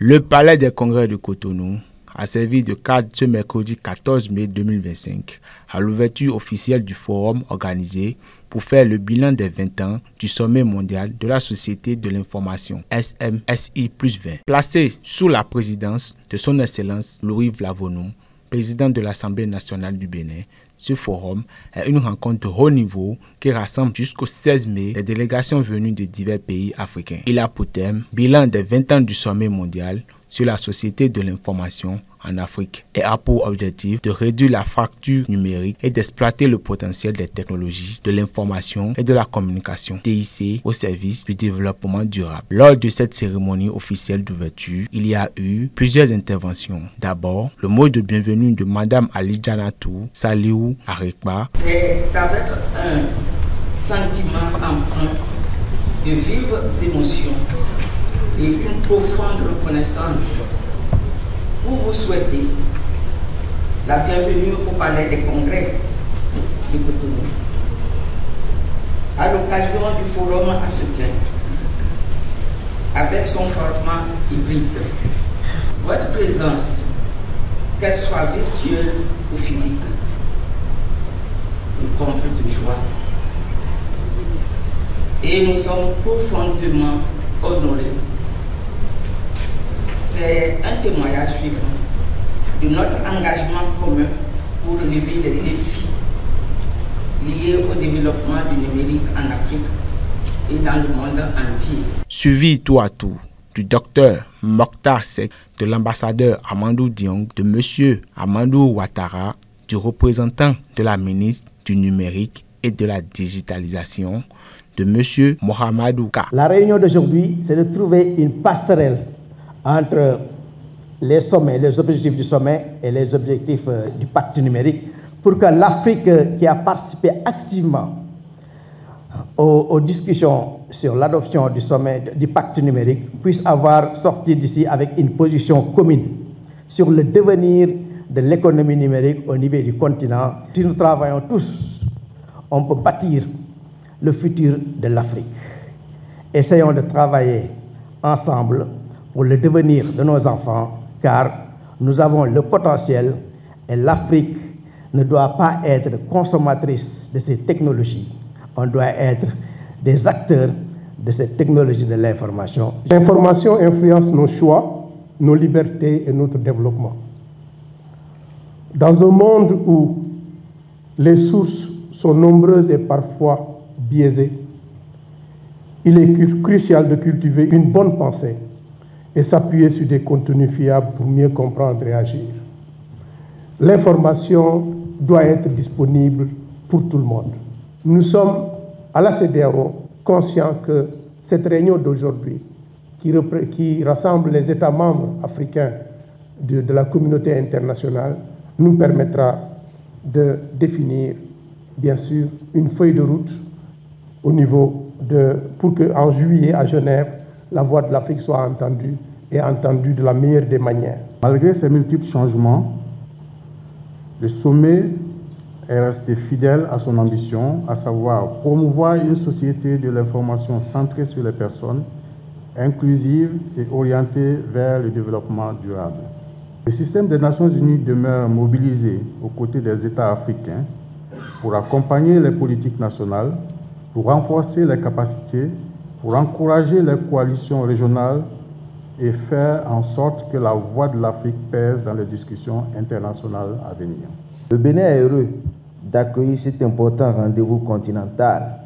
Le Palais des Congrès de Cotonou a servi de cadre ce mercredi 14 mai 2025 à l'ouverture officielle du forum organisé pour faire le bilan des 20 ans du sommet mondial de la Société de l'Information SMSI+20. Placé sous la présidence de son Excellence Louis Vlavonou, président de l'Assemblée nationale du Bénin, ce forum est une rencontre de haut niveau qui rassemble jusqu'au 16 mai des délégations venues de divers pays africains. Il a pour thème « Bilan des 20 ans du sommet mondial sur la société de l'information en Afrique » et a pour objectif de réduire la fracture numérique et d'exploiter le potentiel des technologies de l'information et de la communication TIC au service du développement durable. Lors de cette cérémonie officielle d'ouverture, il y a eu plusieurs interventions. D'abord, le mot de bienvenue de Madame Alijanatou Saliou Arekba. C'est avec un sentiment empreint de vives émotions et une profonde reconnaissance où vous souhaitez la bienvenue au Palais des Congrès de Cotonou à l'occasion du Forum africain avec son format hybride. Votre présence, qu'elle soit virtuelle ou physique, nous comble de joie et nous sommes profondément honorés. C'est un témoignage vivant de notre engagement commun pour relever les défis liés au développement du numérique en Afrique et dans le monde entier. Suivi tour à tour du docteur Mokhtar Seck, de l'ambassadeur Amadou Diong, de monsieur Amadou Ouattara, du représentant de la ministre du numérique et de la digitalisation, de monsieur Mohamedou Ka. La réunion d'aujourd'hui, c'est de trouver une passerelle entre les sommets, les objectifs du sommet et les objectifs du pacte numérique pour que l'Afrique, qui a participé activement aux discussions sur l'adoption du sommet du pacte numérique, puisse avoir sorti d'ici avec une position commune sur le devenir de l'économie numérique au niveau du continent. Si nous travaillons tous, on peut bâtir le futur de l'Afrique. Essayons de travailler ensemble pour le devenir de nos enfants, car nous avons le potentiel et l'Afrique ne doit pas être consommatrice de ces technologies. On doit être des acteurs de ces technologies de l'information. L'information influence nos choix, nos libertés et notre développement. Dans un monde où les sources sont nombreuses et parfois biaisées, il est crucial de cultiver une bonne pensée et s'appuyer sur des contenus fiables pour mieux comprendre et agir. L'information doit être disponible pour tout le monde. Nous sommes à la CEDEAO conscients que cette réunion d'aujourd'hui, qui rassemble les États membres africains de la communauté internationale, nous permettra de définir, bien sûr, une feuille de route au niveau pour qu'en juillet, à Genève, la voix de l'Afrique soit entendue et entendue de la meilleure des manières. Malgré ces multiples changements, le sommet est resté fidèle à son ambition, à savoir promouvoir une société de l'information centrée sur les personnes, inclusive et orientée vers le développement durable. Le système des Nations Unies demeure mobilisé aux côtés des États africains pour accompagner les politiques nationales, pour renforcer les capacités, pour encourager les coalitions régionales et faire en sorte que la voix de l'Afrique pèse dans les discussions internationales à venir. Le Bénin est heureux d'accueillir cet important rendez-vous continental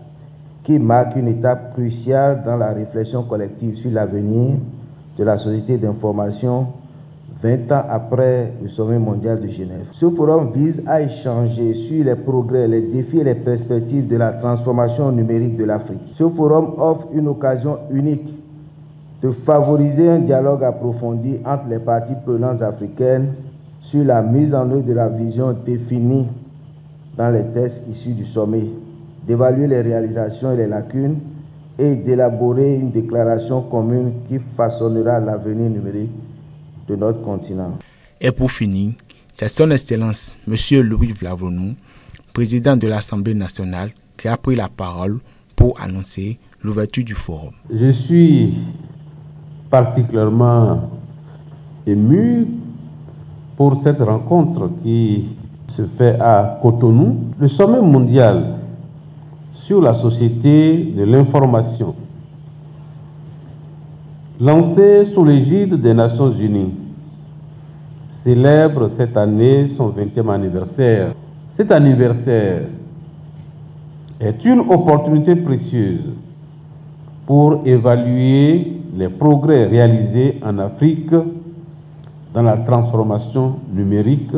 qui marque une étape cruciale dans la réflexion collective sur l'avenir de la société d'information 20 ans après le sommet mondial de Genève. Ce forum vise à échanger sur les progrès, les défis et les perspectives de la transformation numérique de l'Afrique. Ce forum offre une occasion unique de favoriser un dialogue approfondi entre les parties prenantes africaines sur la mise en œuvre de la vision définie dans les textes issus du sommet, d'évaluer les réalisations et les lacunes et d'élaborer une déclaration commune qui façonnera l'avenir numérique de notre continent. Et pour finir, c'est son Excellence, M. Louis Vlavonou, président de l'Assemblée nationale, qui a pris la parole pour annoncer l'ouverture du forum. Je suis particulièrement ému pour cette rencontre qui se fait à Cotonou. Le sommet mondial sur la société de l'information, lancé sous l'égide des Nations Unies, célèbre cette année son 20e anniversaire. Cet anniversaire est une opportunité précieuse pour évaluer les progrès réalisés en Afrique dans la transformation numérique,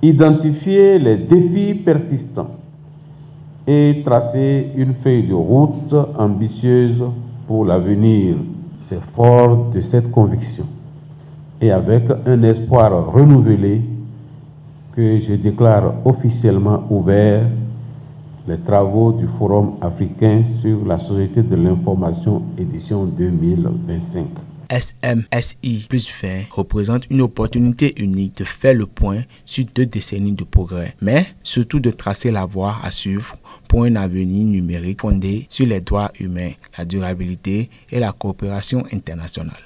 identifier les défis persistants et tracer une feuille de route ambitieuse pour l'avenir. C'est fort de cette conviction et avec un espoir renouvelé que je déclare officiellement ouvert les travaux du Forum africain sur la société de l'information édition 2025. SMSI plus 20 représente une opportunité unique de faire le point sur 2 décennies de progrès, mais surtout de tracer la voie à suivre pour un avenir numérique fondé sur les droits humains, la durabilité et la coopération internationale.